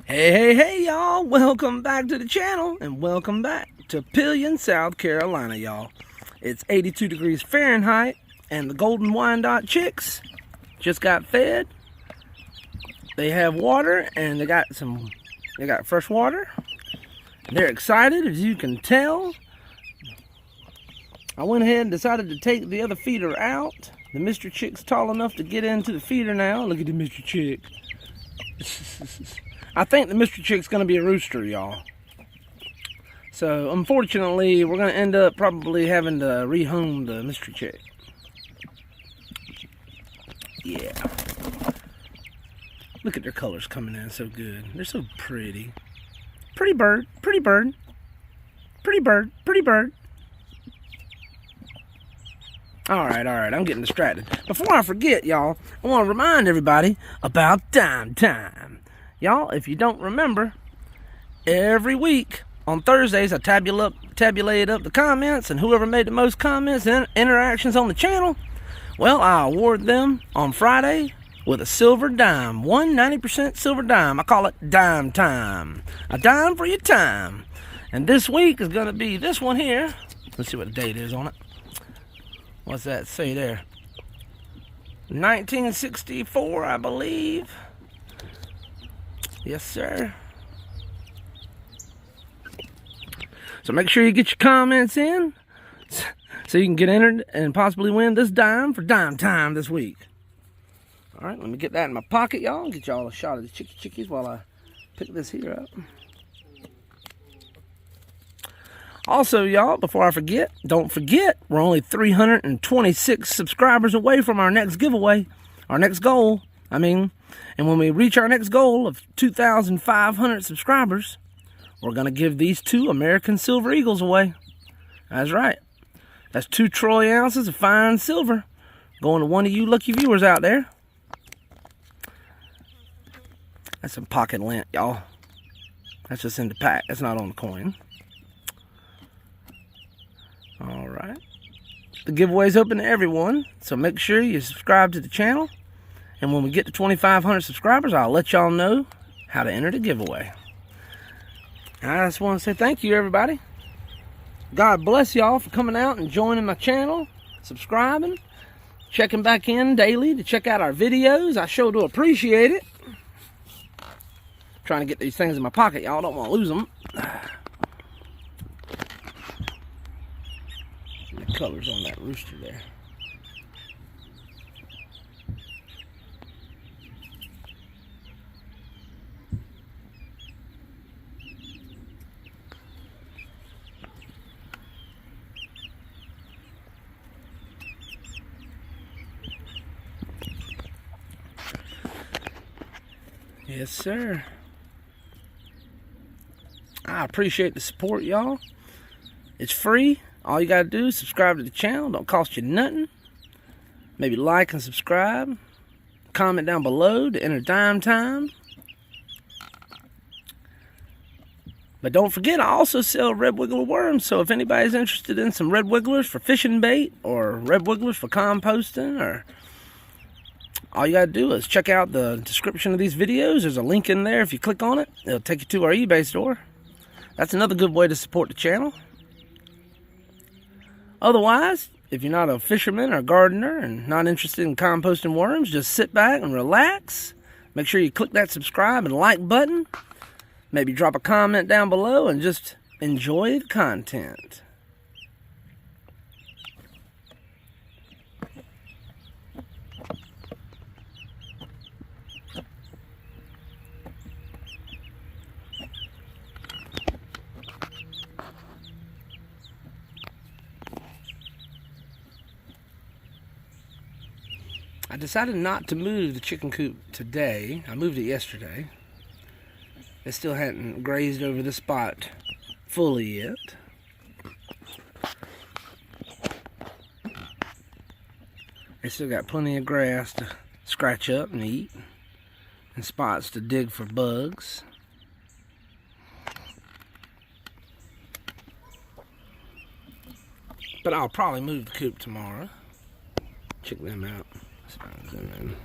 Hey, y'all. Welcome back to the channel and welcome back to Pelion, South Carolina, y'all. It's 82 degrees Fahrenheit and the golden Wyandotte chicks just got fed. They have water and they got fresh water. They're excited, as you can tell. I went ahead and decided to take the other feeder out. The Mr. Chick's tall enough to get into the feeder now. Look at the Mr. Chick. I think the Mr. Chick's going to be a rooster, y'all. So, unfortunately, we're going to end up probably having to rehome the Mr. Chick. Yeah. Look at their colors coming in so good. They're so pretty. Pretty bird, pretty bird. Pretty bird, pretty bird. Alright, I'm getting distracted. Before I forget, y'all, I want to remind everybody about Dime Time. Y'all, if you don't remember, every week on Thursdays I tabulate up the comments, and whoever made the most comments and interactions on the channel, well, I award them on Friday with a silver dime. 190% silver dime. I call it Dime Time. A dime for your time. And this week is going to be this one here. Let's see what the date is on it. What's that say there? 1964, I believe. Yes, sir. So make sure you get your comments in so you can get entered and possibly win this dime for Dime Time this week. All right, let me get that in my pocket, y'all. Get y'all a shot of the chickies while I pick this here up. Also, y'all, before I forget, don't forget, we're only 326 subscribers away from our next giveaway, our next goal. And when we reach our next goal of 2,500 subscribers, we're going to give these 2 American Silver Eagles away. That's right. That's 2 troy ounces of fine silver going to one of you lucky viewers out there. That's some pocket lint, y'all. That's just in the pack. That's not on the coin. All right. The giveaway's open to everyone, so make sure you subscribe to the channel. And when we get to 2,500 subscribers, I'll let y'all know how to enter the giveaway. And I just want to say thank you, everybody. God bless y'all for coming out and joining my channel, subscribing, checking back in daily to check out our videos. I sure do appreciate it. Trying to get these things in my pocket, y'all. Don't want to lose them. The colors on that rooster there. Yes, sir. I appreciate the support, y'all. It's free. All you gotta do is subscribe to the channel. Don't cost you nothing. Maybe like and subscribe. Comment down below to enter Dime Time. But don't forget, I also sell red wiggler worms. So if anybody's interested in some red wigglers for fishing bait or red wigglers for composting, or all you gotta do is check out the description of these videos. There's a link in there. If you click on it, it'll take you to our eBay store. That's another good way to support the channel. Otherwise, if you're not a fisherman or a gardener and not interested in composting worms, just sit back and relax. Make sure you click that subscribe and like button. Maybe drop a comment down below and just enjoy the content. I decided not to move the chicken coop today. I moved it yesterday. It still hadn't grazed over the spot fully yet. They still got plenty of grass to scratch up and eat, and spots to dig for bugs. But I'll probably move the coop tomorrow. Check them out. Zoom in.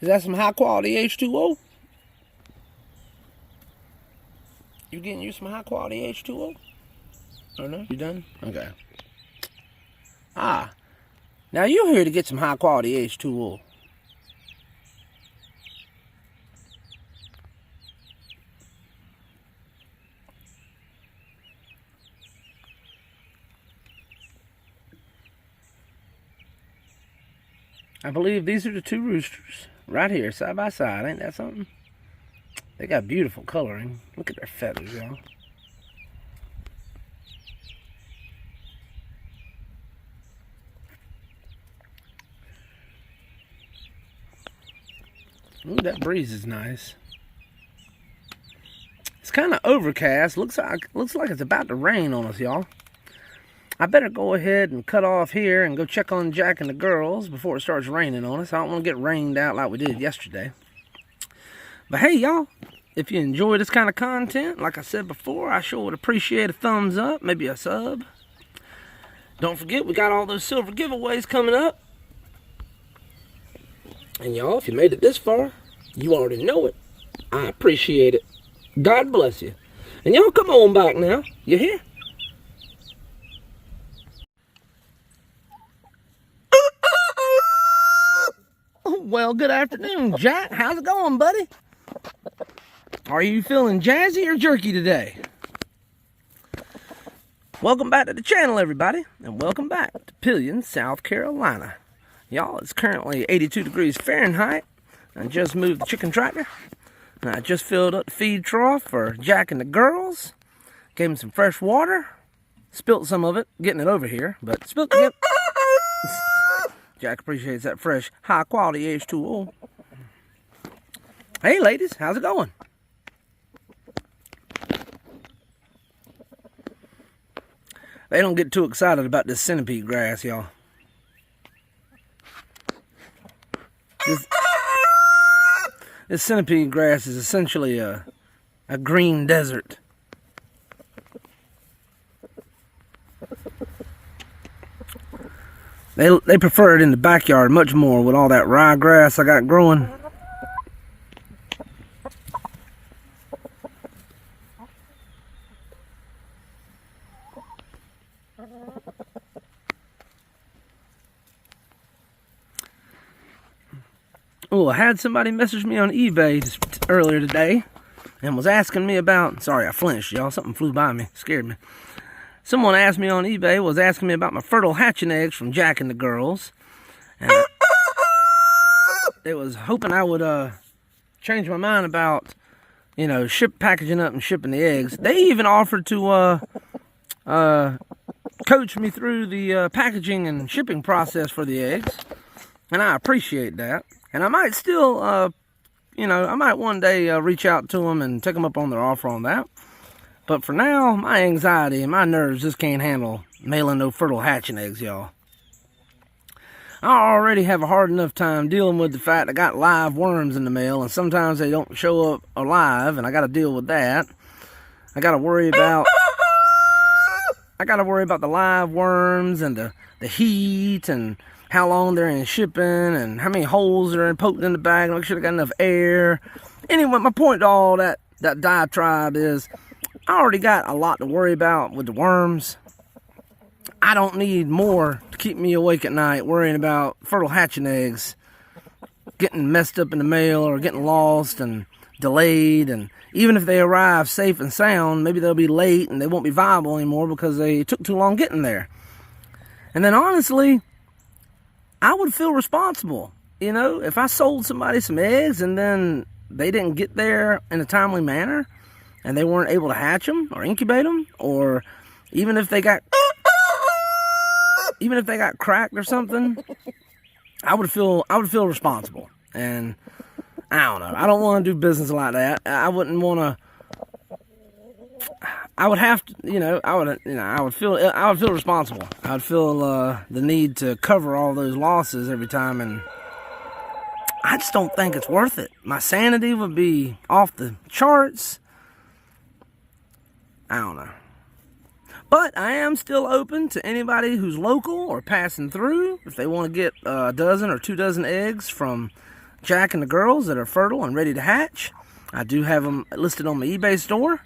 Is that some high quality H2O? You getting you some high quality H2O? Or no? You done? Okay. Ah. Now you're here to get some high quality H2O. I believe these are the two roosters. Right here, side by side. Ain't that something? They got beautiful coloring. Look at their feathers, y'all. Ooh, that breeze is nice. It's kind of overcast. Looks like it's about to rain on us, y'all. I better go ahead and cut off here and go check on Jack and the girls before it starts raining on us. I don't want to get rained out like we did yesterday. But hey, y'all, if you enjoy this kind of content, like I said before, I sure would appreciate a thumbs up, maybe a sub. Don't forget, we got all those silver giveaways coming up. And y'all, if you made it this far, you already know it. I appreciate it. God bless you. And y'all come on back now. You hear? Well, good afternoon, Jack. How's it going, buddy? Are you feeling jazzy or jerky today? Welcome back to the channel, everybody. And welcome back to Pelion, South Carolina. Y'all, it's currently 82 degrees Fahrenheit. I just moved the chicken tractor. And I just filled up the feed trough for Jack and the girls. Gave them some fresh water. Spilt some of it, getting it over here. But spilt it. Jack appreciates that fresh, high-quality H2O. Hey, ladies, how's it going? They don't get too excited about this centipede grass, y'all. This centipede grass is essentially a green desert. They prefer it in the backyard much more with all that ryegrass I got growing. Oh, I had somebody message me on eBay earlier today and was asking me about, sorry I flinched, y'all, something flew by me, scared me. Someone asked me on eBay, was asking me about my fertile hatching eggs from Jack and the girls. And they was hoping I would change my mind about, you know, packaging up and shipping the eggs. They even offered to coach me through the packaging and shipping process for the eggs. And I appreciate that. And I might still, you know, I might one day reach out to them and take them up on their offer on that. But for now, my anxiety and my nerves just can't handle mailing no fertile hatching eggs, y'all. I already have a hard enough time dealing with the fact I got live worms in the mail, and sometimes they don't show up alive, and I got to deal with that. I got to worry about the live worms and the heat and how long they're in shipping and how many holes are poked in the bag. Make sure they got enough air. Anyway, my point to all that diatribe is, I already got a lot to worry about with the worms. I don't need more to keep me awake at night worrying about fertile hatching eggs getting messed up in the mail or getting lost and delayed. And even if they arrive safe and sound, maybe they'll be late and they won't be viable anymore because they took too long getting there. And then honestly, I would feel responsible. You know, if I sold somebody some eggs and then they didn't get there in a timely manner, and they weren't able to hatch them or incubate them, or even if they got cracked or something, I would feel responsible. And I don't know. I don't want to do business like that. I wouldn't want to. I would have to, I would feel responsible. I would feel the need to cover all those losses every time, and I just don't think it's worth it. My sanity would be off the charts. I don't know. But I am still open to anybody who's local or passing through. If they want to get a dozen or 2 dozen eggs from Jack and the girls that are fertile and ready to hatch. I do have them listed on my eBay store.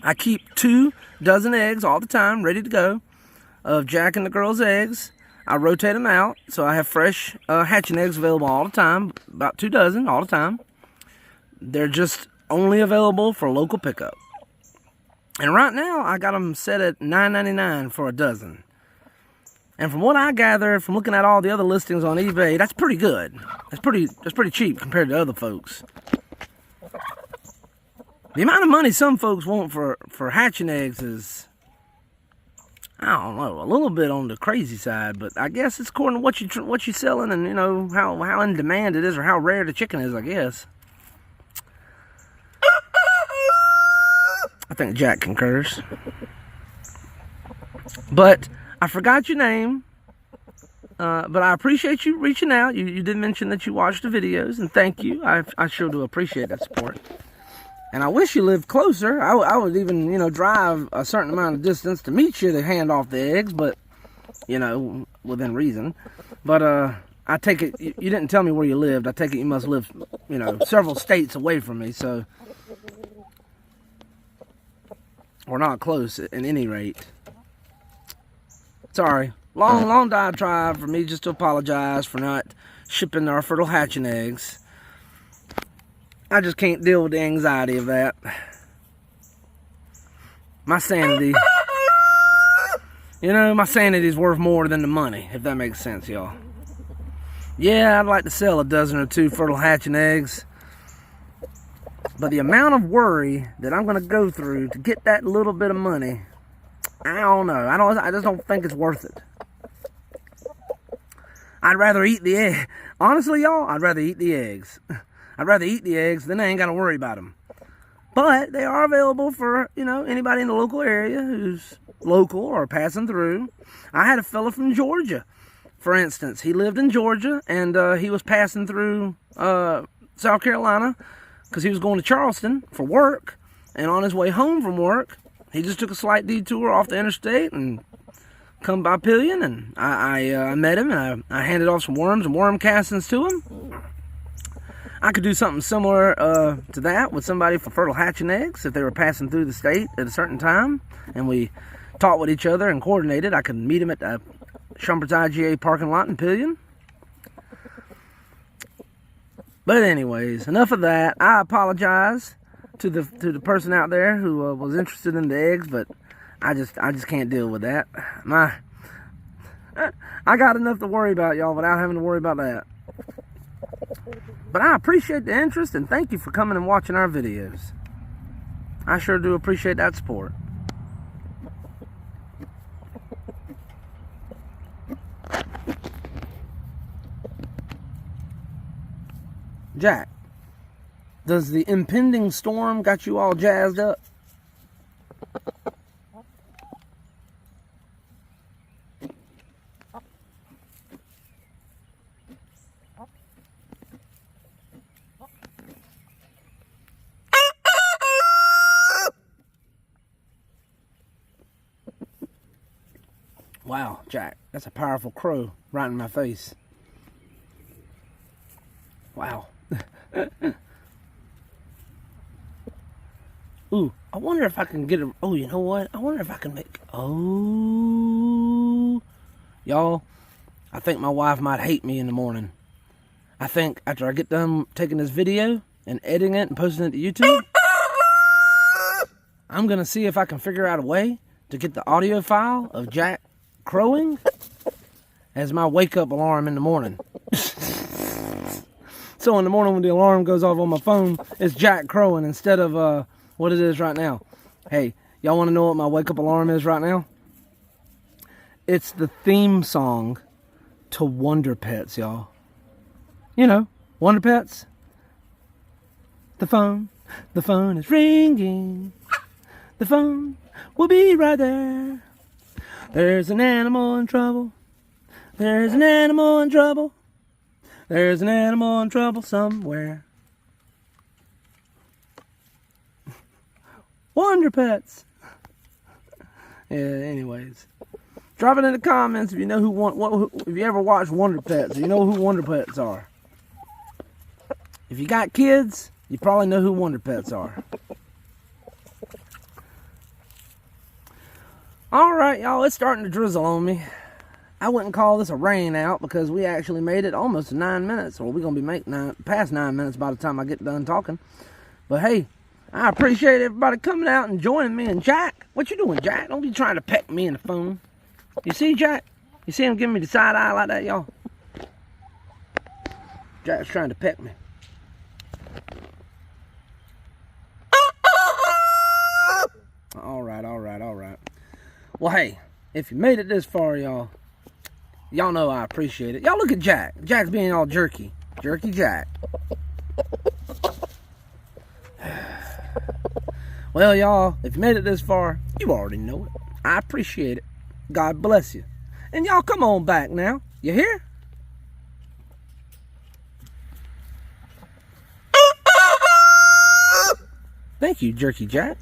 I keep 2 dozen eggs all the time, ready to go, of Jack and the girls' eggs. I rotate them out, so I have fresh hatching eggs available all the time, about 2 dozen all the time. They're just only available for local pickup. And right now, I got them set at $9.99 for a dozen. And from what I gather, from looking at all the other listings on eBay, that's pretty good. That's pretty cheap compared to other folks. The amount of money some folks want for hatching eggs is, I don't know, a little bit on the crazy side, but I guess it's according to what you're selling and, you know, how in demand it is or how rare the chicken is, I guess. I think Jack concurs. But I forgot your name, but I appreciate you reaching out. You did mention that you watched the videos, and thank you. I sure do appreciate that support. And I wish you lived closer. I would even, you know, drive a certain amount of distance to meet you to hand off the eggs, but, you know, within reason. But I take it, you didn't tell me where you lived. I take it you must live, you know, several states away from me, so. Or not close, at any rate. Sorry. Long diatribe for me just to apologize for not shipping our fertile hatching eggs. I just can't deal with the anxiety of that. My sanity. You know, my sanity's worth more than the money, if that makes sense, y'all. Yeah, I'd like to sell a dozen or 2 fertile hatching eggs. But the amount of worry that I'm going to go through to get that little bit of money, I don't know. I just don't think it's worth it. I'd rather eat the egg. Honestly, y'all, I'd rather eat the eggs. I'd rather eat the eggs than I ain't got to worry about them. But they are available for, you know, anybody in the local area who's local or passing through. I had a fella from Georgia, for instance. He lived in Georgia, and he was passing through South Carolina, because he was going to Charleston for work, and on his way home from work, he just took a slight detour off the interstate and come by Pelion, and I met him, and I handed off some worms and worm castings to him. I could do something similar to that with somebody for fertile hatching eggs if they were passing through the state at a certain time, and we talked with each other and coordinated. I could meet him at the Shumpert's IGA parking lot in Pelion. But anyways, enough of that. I apologize to the person out there who was interested in the eggs, but I just can't deal with that. I got enough to worry about, y'all, without having to worry about that. But I appreciate the interest, and thank you for coming and watching our videos. I sure do appreciate that support. Jack, does the impending storm got you all jazzed up? Wow, Jack, that's a powerful crow right in my face. Wow. Ooh, I wonder if I can get a... Oh, you know what? I wonder if I can make... Oh. Y'all, I think my wife might hate me in the morning. I think after I get done taking this video and editing it and posting it to YouTube, I'm going to see if I can figure out a way to get the audio file of Jack crowing as my wake-up alarm in the morning. So in the morning when the alarm goes off on my phone, it's Jack crowing instead of what it is right now. Hey, y'all want to know what my wake-up alarm is right now? It's the theme song to Wonder Pets, y'all. You know, Wonder Pets. The phone is ringing. The phone will be right there. There's an animal in trouble. There's an animal in trouble. There's an animal in trouble somewhere. Wonder Pets. Yeah, anyways. Drop it in the comments if you know if you ever watched Wonder Pets. If you know who Wonder Pets are. If you got kids, you probably know who Wonder Pets are. Alright, y'all, it's starting to drizzle on me. I wouldn't call this a rain out because we actually made it almost 9 minutes. Well, we're going to be making past 9 minutes by the time I get done talking. But hey, I appreciate everybody coming out and joining me. And Jack, what you doing, Jack? Don't be trying to peck me in the phone. You see, Jack? You see him giving me the side eye like that, y'all? Jack's trying to peck me. Alright. Well, hey, if you made it this far, y'all know I appreciate it. Y'all look at Jack. Jack's being all jerky. Jerky Jack. Well, y'all, if you made it this far, you already know it. I appreciate it. God bless you. And y'all come on back now. You hear? Thank you, Jerky Jack.